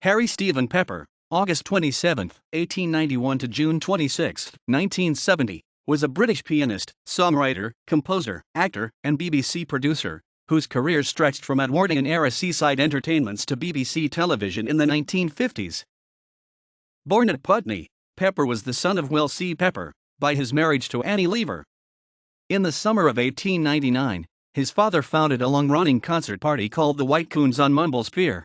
Harry Stephen Pepper, August 27, 1891 to June 26, 1970, was a British pianist, songwriter, composer, actor, and BBC producer, whose career stretched from Edwardian-era seaside entertainments to BBC television in the 1950s. Born at Putney, Pepper was the son of Will C. Pepper, by his marriage to Annie Lever. In the summer of 1899, his father founded a long-running concert party called the White Coons on Mumbles Pier.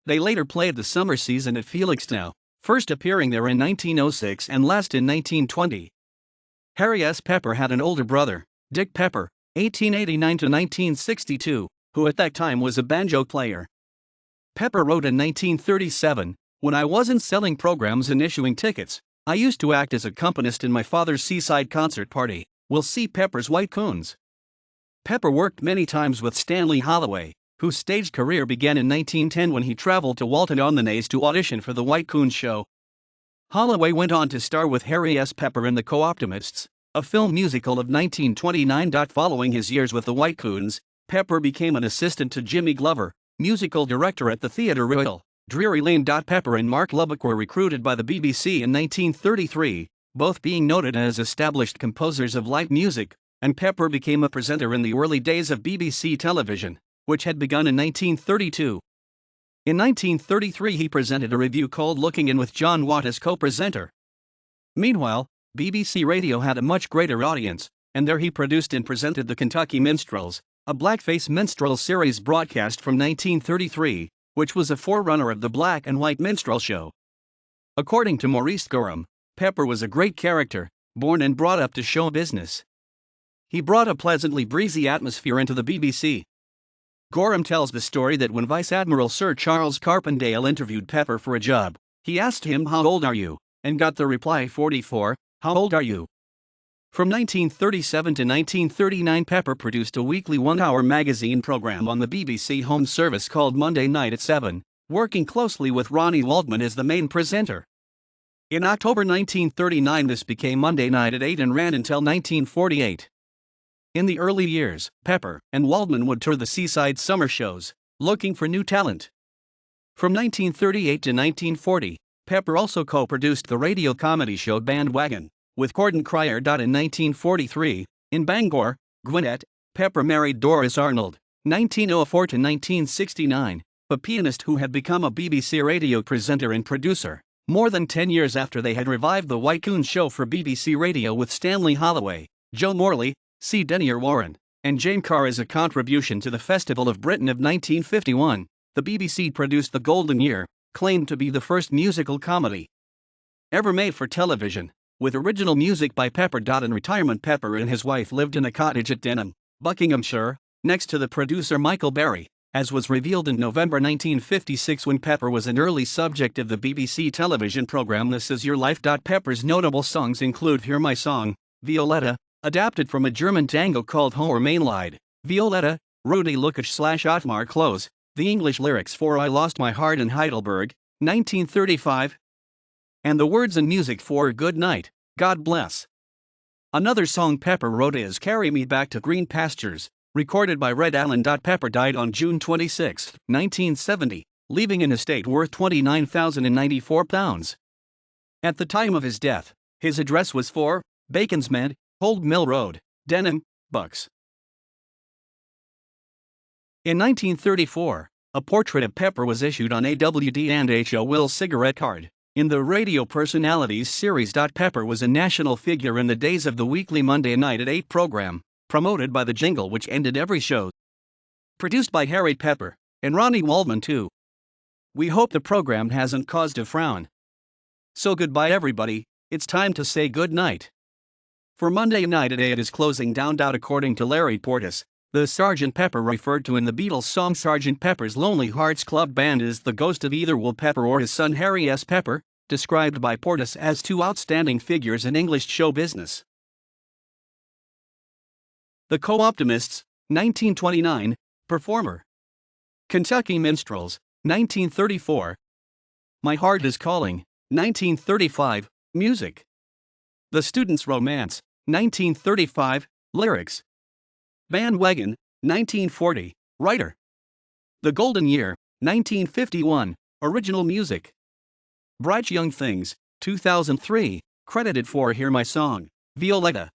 They later played the summer season at Felixstowe, first appearing there in 1906 and last in 1920. Harry S. Pepper had an older brother, Dick Pepper, 1889 to 1962, who at that time was a banjo player. Pepper wrote in 1937, "When I wasn't selling programs and issuing tickets, I used to act as accompanist in my father's seaside concert party, Will C. Pepper's White Coons." Pepper worked many times with Stanley Holloway, whose stage career began in 1910 when he traveled to Walton-on-the-Naze to audition for the White Coons show. Holloway went on to star with Harry S. Pepper in The Co-Optimists, a film musical of 1929. Following his years with the White Coons, Pepper became an assistant to Jimmy Glover, musical director at the Theatre Royal, Drury Lane. Pepper and Mark Lubbock were recruited by the BBC in 1933, both being noted as established composers of light music, and Pepper became a presenter in the early days of BBC television, which had begun in 1932. In 1933 he presented a revue called Looking In with John Watt as co-presenter. Meanwhile, BBC Radio had a much greater audience, and there he produced and presented the Kentucky Minstrels, a blackface minstrel series broadcast from 1933, which was a forerunner of the black and white minstrel show. According to Maurice Gorham, Pepper was a great character, born and brought up to show business. He brought a pleasantly breezy atmosphere into the BBC. Gorham tells the story that when Vice Admiral Sir Charles Carpendale interviewed Pepper for a job, he asked him, "How old are you?" and got the reply, 44, "How old are you?" From 1937 to 1939 Pepper produced a weekly one-hour magazine program on the BBC Home Service called Monday Night at 7, working closely with Ronnie Waldman as the main presenter. In October 1939 this became Monday Night at 8 and ran until 1948. In the early years, Pepper and Waldman would tour the seaside summer shows, looking for new talent. From 1938 to 1940, Pepper also co-produced the radio comedy show Bandwagon with Gordon Cryer. In 1943, in Bangor, Gwinnett, Pepper married Doris Arnold, 1904 to 1969, a pianist who had become a BBC radio presenter and producer, more than 10 years after they had revived the White Coons show for BBC Radio with Stanley Holloway, Joe Morley, C. Denyer Warren, and Jane Carr as a contribution to the Festival of Britain of 1951. The BBC produced The Golden Year, claimed to be the first musical comedy ever made for television, with original music by Pepper. In retirement, Pepper and his wife lived in a cottage at Denham, Buckinghamshire, next to the producer Michael Berry, as was revealed in November 1956 when Pepper was an early subject of the BBC television program This Is Your Life. Pepper's notable songs include Hear My Song, Violetta, adapted from a German tango called Hoher Mainlied, Violetta, Rudi Lukács/Otmar Close, the English lyrics for I Lost My Heart in Heidelberg, 1935, and the words and music for Good Night, God Bless. Another song Pepper wrote is Carry Me Back to Green Pastures, recorded by Red Allen. Pepper died on June 26, 1970, leaving an estate worth £29,094. At the time of his death, his address was 4, Bacon's Med, Old Mill Road, Denham, Bucks. In 1934, a portrait of Pepper was issued on a W.D. & H.O. Will cigarette card. In the Radio Personalities series. Pepper was a national figure in the days of the weekly Monday Night at 8 program, promoted by the jingle which ended every show. Produced by Harry Pepper and Ronnie Waldman too. We hope the program hasn't caused a frown. So goodbye everybody, it's time to say good night. For Monday Night at 8 is closing down. According to Larry Portis, the Sgt. Pepper referred to in the Beatles song Sgt. Pepper's Lonely Hearts Club Band is the ghost of either Will Pepper or his son Harry S. Pepper, described by Portis as two outstanding figures in English show business. The Co-Optimists, 1929, performer. Kentucky Minstrels, 1934. My Heart Is Calling, 1935, music. The Student's Romance, 1935, lyrics. Bandwagon, 1940, writer. The Golden Year, 1951, Original music. Bright Young Things, 2003, credited for Hear My Song, Violetta.